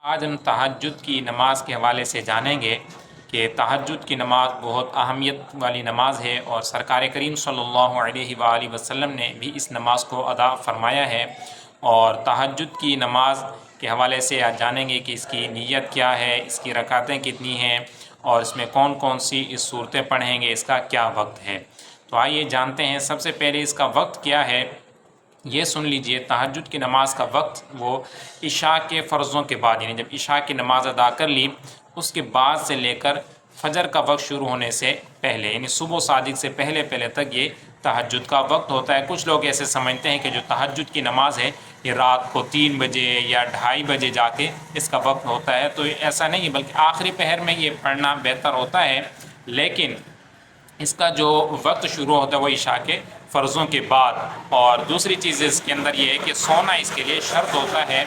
آج ہم تہجد کی نماز کے حوالے سے جانیں گے کہ تہجد کی نماز بہت اہمیت والی نماز ہے، اور سرکار کریم صلی اللہ علیہ وآلہ وسلم نے بھی اس نماز کو ادا فرمایا ہے۔ اور تہجد کی نماز کے حوالے سے آج جانیں گے کہ اس کی نیت کیا ہے، اس کی رکعتیں کتنی ہیں، اور اس میں کون کون سی صورتیں پڑھیں گے، اس کا کیا وقت ہے۔ تو آئیے جانتے ہیں۔ سب سے پہلے اس کا وقت کیا ہے یہ سن لیجئے۔ تہجد کی نماز کا وقت وہ عشاء کے فرضوں کے بعد، یعنی جب عشاء کی نماز ادا کر لی اس کے بعد سے لے کر فجر کا وقت شروع ہونے سے پہلے، یعنی صبح صادق سے پہلے تک یہ تہجد کا وقت ہوتا ہے۔ کچھ لوگ ایسے سمجھتے ہیں کہ جو تہجد کی نماز ہے یہ رات کو 3 بجے یا 2:30 بجے جا کے اس کا وقت ہوتا ہے، تو ایسا نہیں، بلکہ آخری پہر میں یہ پڑھنا بہتر ہوتا ہے۔ لیکن اس کا جو وقت شروع ہوتا ہے وہ عشاء کے فرضوں کے بعد۔ اور دوسری چیز اس کے اندر یہ ہے کہ سونا اس کے لیے شرط ہوتا ہے،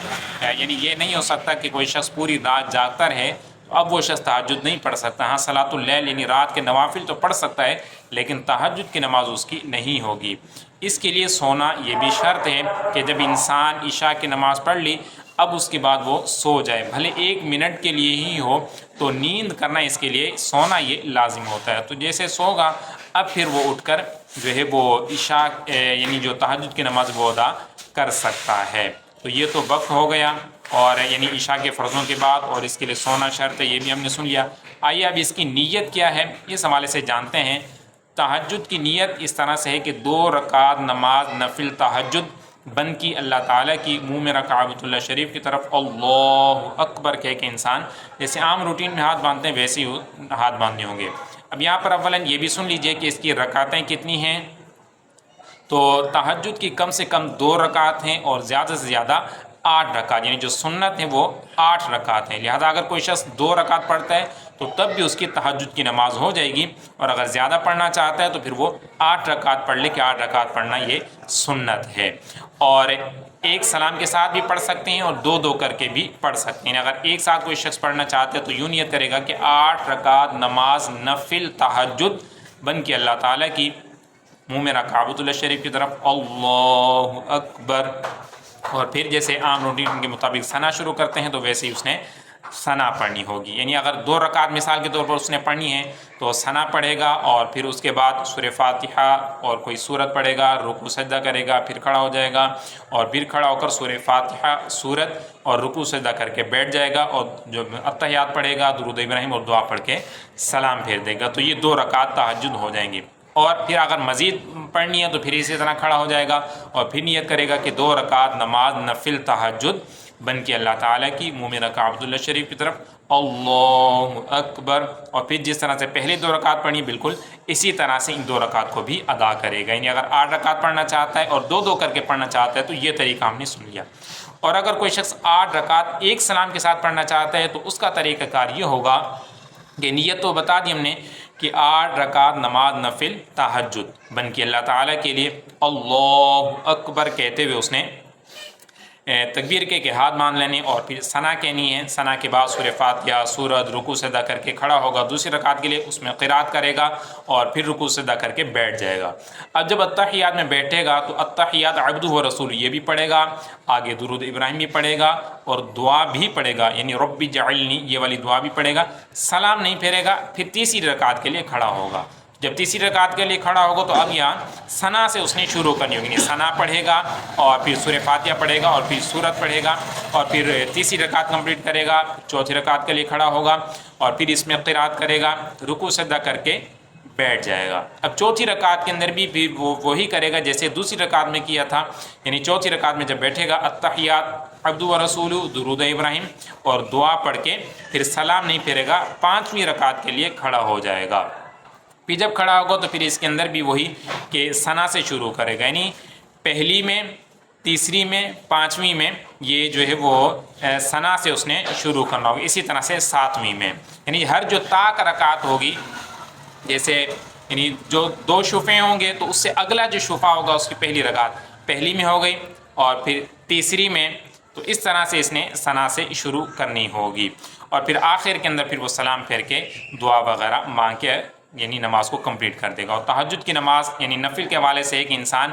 یعنی یہ نہیں ہو سکتا کہ کوئی شخص پوری رات جاگتا رہے تو اب وہ شخص تہجد نہیں پڑھ سکتا۔ ہاں صلاۃ اللیل یعنی رات کے نوافل تو پڑھ سکتا ہے، لیکن تہجد کی نماز اس کی نہیں ہوگی۔ اس کے لیے سونا یہ بھی شرط ہے کہ جب انسان عشاء کی نماز پڑھ لی اب اس کے بعد وہ سو جائے، بھلے 1 منٹ کے لیے ہی ہو، تو نیند کرنا اس کے لیے سونا یہ لازم ہوتا ہے۔ تو جیسے سوگا اب پھر وہ اٹھ کر جو ہے وہ عشاء یعنی جو تہجد کی نماز وہ ادا کر سکتا ہے۔ تو یہ تو وقت ہو گیا، اور یعنی عشاء کے فرضوں کے بعد، اور اس کے لیے سونا شرط ہے، یہ بھی ہم نے سن لیا۔ آئیے اب اس کی نیت کیا ہے اس حوالے سے جانتے ہیں۔ تہجد کی نیت اس طرح سے ہے کہ 2 رکعت نماز نفل تہجد بن کی اللہ تعالیٰ کی، منہ میں رکھ کعبۃ اللہ شریف کی طرف اللہ اکبر کہہ کے انسان جیسے عام روٹین میں ہاتھ باندھتے ہیں ویسے ہی ہاتھ باندھنے ہوں گے۔ اب یہاں پر اولاً یہ بھی سن لیجئے کہ اس کی رکعتیں کتنی ہیں۔ تو تہجد کی کم سے کم 2 رکعت ہیں، اور زیادہ سے زیادہ 8 رکعت، یعنی جو سنت ہیں وہ 8 رکعت ہیں۔ لہذا اگر کوئی شخص 2 رکعت پڑھتا ہے تو تب بھی اس کی تہجد کی نماز ہو جائے گی، اور اگر زیادہ پڑھنا چاہتا ہے تو پھر وہ 8 رکعت پڑھ لے کہ 8 رکعت پڑھنا یہ سنت ہے۔ اور ایک سلام کے ساتھ بھی پڑھ سکتے ہیں، اور 2 کر کے بھی پڑھ سکتے ہیں۔ اگر ایک ساتھ کوئی شخص پڑھنا چاہتا ہے تو یوں نیت کرے گا کہ 8 رکعت نماز نفل تہجد بن کے اللہ تعالیٰ کی، منہ میں رکھ کعبۃ اللہ شریف کی طرف اللہ اکبر، اور پھر جیسے عام روٹین کے مطابق ثنا شروع کرتے ہیں تو ویسے ہی اس نے ثنا پڑھنی ہوگی۔ یعنی اگر 2 رکعت مثال کے طور پر اس نے پڑھنی ہے تو ثنا پڑھے گا، اور پھر اس کے بعد سورہ فاتحہ اور کوئی سورت پڑھے گا، رکوع سجدہ کرے گا، پھر کھڑا ہو جائے گا، اور پھر کھڑا ہو کر سورہ فاتحہ سورت اور رکوع سجدہ کر کے بیٹھ جائے گا، اور جو اتحیات پڑھے گا، درود ابراہیم اور دعا پڑھ کے سلام پھیر دے گا۔ تو یہ 2 رکعت تہجد ہو جائیں گی۔ اور پھر اگر مزید پڑھنی ہے تو پھر اسی طرح کھڑا ہو جائے گا، اور پھر نیت کرے گا کہ 2 رکعت نماز نفل تہجد بن کے اللہ تعالیٰ کی، منہ میں رکھ کعبۃ اللہ شریف کی طرف اللہ اکبر، اور پھر جس طرح سے پہلے 2 رکعت پڑھی بالکل اسی طرح سے ان 2 رکعت کو بھی ادا کرے گا۔ یعنی اگر 8 رکعت پڑھنا چاہتا ہے اور 2 کر کے پڑھنا چاہتا ہے تو یہ طریقہ ہم نے سن لیا۔ اور اگر کوئی شخص 8 رکعت ایک سلام کے ساتھ پڑھنا چاہتا ہے تو اس کا طریقہ کار یہ ہوگا کہ نیت تو بتا دی ہم نے کہ 8 رکعت نماز نفل تہجد بن کے اللہ تعالیٰ کے لیے اللہ اکبر کہتے ہوئے اس نے تکبیر کے ہاتھ باندھ لینے، اور پھر ثنا کہنی ہے۔ ثنا کے بعد سورہ فاتحہ سورت رکوع سجدہ کر کے کھڑا ہوگا، دوسری رکعت کے لیے اس میں قرات کرے گا، اور پھر رکوع سجدہ کر کے بیٹھ جائے گا۔ اب جب اتحیات میں بیٹھے گا تو اتحیات عبدہ و رسول یہ بھی پڑھے گا، آگے درود ابراہیم بھی پڑھے گا، اور دعا بھی پڑھے گا، یعنی رب جعلنی یہ والی دعا بھی پڑھے گا۔ سلام نہیں پھیرے گا، پھر تیسری رکعت کے لیے کھڑا ہوگا۔ جب تیسری رکعت کے لیے کھڑا ہوگا تو اب یہاں ثنا سے اس نے شروع کرنی ہوگی، یعنی ثنا پڑھے گا، اور پھر سورہ فاتحہ پڑھے گا، اور پھر سورت پڑھے گا، اور پھر تیسری رکعت کمپلیٹ کرے گا، چوتھی رکعت کے لیے کھڑا ہوگا، اور پھر اس میں قرات کرے گا، رکوع سجدہ کر کے بیٹھ جائے گا۔ اب چوتھی رکعت کے اندر بھی پھر وہی کرے گا جیسے دوسری رکعت میں کیا تھا، یعنی چوتھی رکعت میں جب بیٹھے گا اتحیات عبدہ و رسول درود ابراہیم اور دعا پڑھ کے پھر سلام نہیں پھیرے گا، 5ویں رکعت کے لیے کھڑا ہو جائے گا۔ پھر جب کھڑا ہوگا تو پھر اس کے اندر بھی وہی کہ ثنا سے شروع کرے گا، یعنی پہلی میں، تیسری میں، 5ویں میں یہ جو ہے وہ ثنا سے اس نے شروع کرنا ہوگا۔ اسی طرح سے 7ویں میں، یعنی ہر جو طاق رکعت ہوگی، جیسے یعنی جو 2 شفعیں ہوں گے تو اس سے اگلا جو شفع ہوگا اس کی پہلی رکعت پہلی میں ہو گئی، اور پھر تیسری میں، تو اس طرح سے اس نے ثنا سے شروع کرنی ہوگی، اور پھر آخر کے اندر پھر وہ سلام پھیر کے دعا وغیرہ مانگ کے یعنی نماز کو کمپلیٹ کر دے گا۔ اور تہجد کی نماز یعنی نفل کے حوالے سے ایک انسان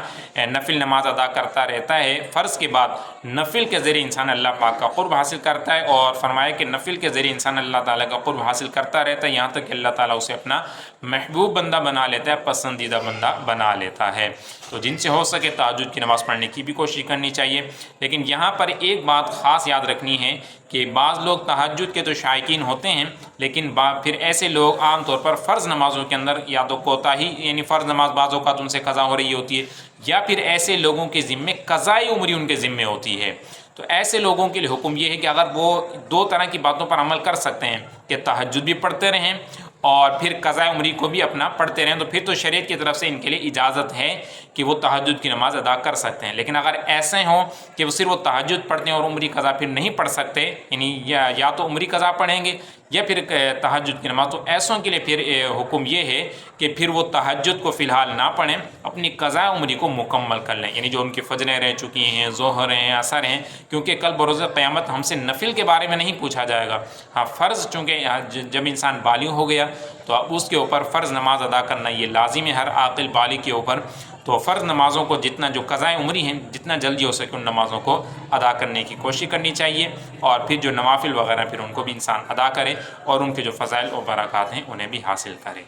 نفل نماز ادا کرتا رہتا ہے، فرض کے بعد نفل کے ذریعے انسان اللہ پاک کا قرب حاصل کرتا ہے، اور فرمایا کہ نفل کے ذریعے انسان اللہ تعالیٰ کا قرب حاصل کرتا رہتا ہے یہاں تک کہ اللہ تعالیٰ اسے اپنا محبوب بندہ بنا لیتا ہے، پسندیدہ بندہ بنا لیتا ہے۔ تو جن سے ہو سکے تہجد کی نماز پڑھنے کی بھی کوشش کرنی چاہیے۔ لیکن یہاں پر ایک بات خاص یاد رکھنی ہے کہ بعض لوگ تہجد کے تو شائقین ہوتے ہیں، لیکن پھر ایسے لوگ عام طور پر فرض نمازوں کے اندر یا تو کوتاہی، یعنی فرض نماز بعض اوقات ان سے قضا ہو رہی ہوتی ہے، یا پھر ایسے لوگوں کے ذمے قضائی عمری ان کے ذمے ہوتی ہے۔ تو ایسے لوگوں کے لیے حکم یہ ہے کہ اگر وہ دو طرح کی باتوں پر عمل کر سکتے ہیں کہ تہجد بھی پڑھتے رہیں اور پھر قضاء عمری کو بھی اپنا پڑھتے رہیں، تو پھر تو شریعت کی طرف سے ان کے لیے اجازت ہے کہ وہ تہجد کی نماز ادا کر سکتے ہیں۔ لیکن اگر ایسے ہوں کہ وہ صرف وہ تہجد پڑھتے ہیں اور عمری قضا پھر نہیں پڑھ سکتے، یعنی یا تو عمری قضا پڑھیں گے یا پھر تہجد کی نماز، تو ایسوں کے لیے پھر حکم یہ ہے کہ پھر وہ تہجد کو فی الحال نہ پڑھیں، اپنی قضاء عمری کو مکمل کر لیں، یعنی جو ان کی فجریں رہ چکی ہیں، ظہر ہیں، عصر ہیں، کیونکہ کل بروز قیامت ہم سے نفل کے بارے میں نہیں پوچھا جائے گا۔ ہاں فرض، چونکہ جب انسان بالغ ہو گیا تو اب اس کے اوپر فرض نماز ادا کرنا یہ لازم ہے ہر عاقل بالغ کے اوپر، تو فرض نمازوں کو جتنا جو قضاء عمری ہیں جتنا جلدی ہو سکے ان نمازوں کو ادا کرنے کی کوشش کرنی چاہیے، اور پھر جو نوافل وغیرہ پھر ان کو بھی انسان ادا کرے اور ان کے جو فضائل و برکات ہیں انہیں بھی حاصل کرے۔